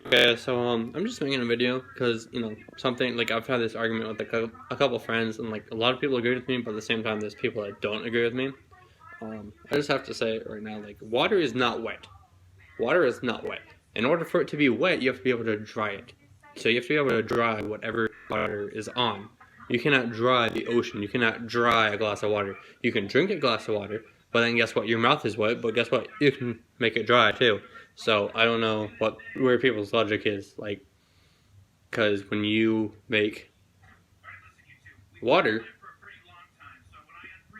Okay, so I'm just making a video because something like I've had this argument with a couple friends, and like a lot of people agree with me, but at the same time, there's people that don't agree with me. I just have to say right now, like water is not wet. Water is not wet. In order for it to be wet, you have to be able to dry it. So you have to be able to dry whatever water is on. You cannot dry the ocean. You cannot dry a glass of water. You can drink a glass of water, but then guess what? Your mouth is wet, but guess what? You can make it dry too. So I don't know where people's logic is, like, because when you make water,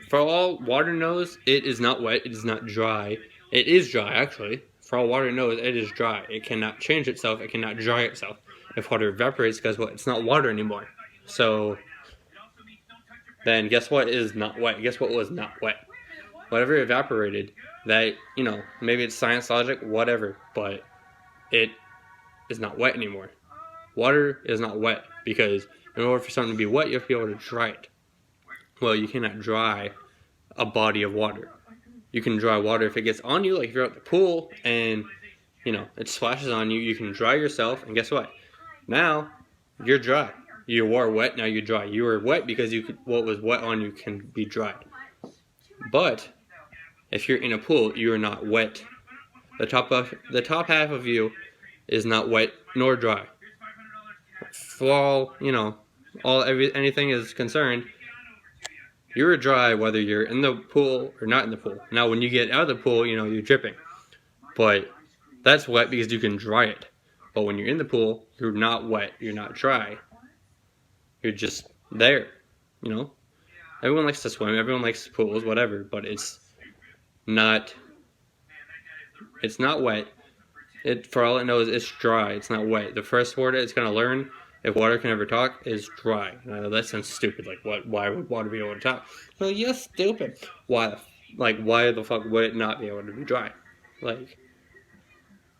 for all water knows, it is not wet. It is not dry. It is dry actually. For all water knows, it is dry. It cannot change itself. It cannot dry itself. If water evaporates, guess what? It's not water anymore. So then guess what is not wet? Guess what was not wet? Whatever evaporated, that, maybe it's science logic, whatever, but it is not wet anymore. Water is not wet because in order for something to be wet, you have to be able to dry it. Well, you cannot dry a body of water. You can dry water if it gets on you, like if you're at the pool and, it splashes on you, you can dry yourself, and guess what? Now, you're dry. You were wet, now you're dry. You were wet because what was wet on you can be dried. But if you're in a pool, you are not wet. The top half of you is not wet nor dry. For anything is concerned, you're dry whether you're in the pool or not in the pool. Now, when you get out of the pool, you're dripping. But that's wet because you can dry it. But when you're in the pool, you're not wet, you're not dry. You're just there, Everyone likes to swim, everyone likes pools, whatever, but it's not wet. For all it knows, it's dry. It's not wet. The first word it's gonna learn, if water can ever talk, is dry. I know that sounds stupid. Like, what? Why would water be able to talk? Well, you're stupid. Why? Why the fuck would it not be able to be dry? Like,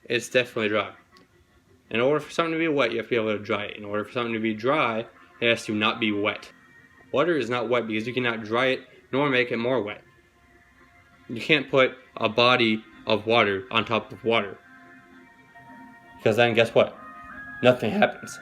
it's definitely dry. In order for something to be wet, you have to be able to dry it. In order for something to be dry, it has to not be wet. Water is not wet because you cannot dry it nor make it more wet. You can't put a body of water on top of water. Because then guess what? Nothing happens.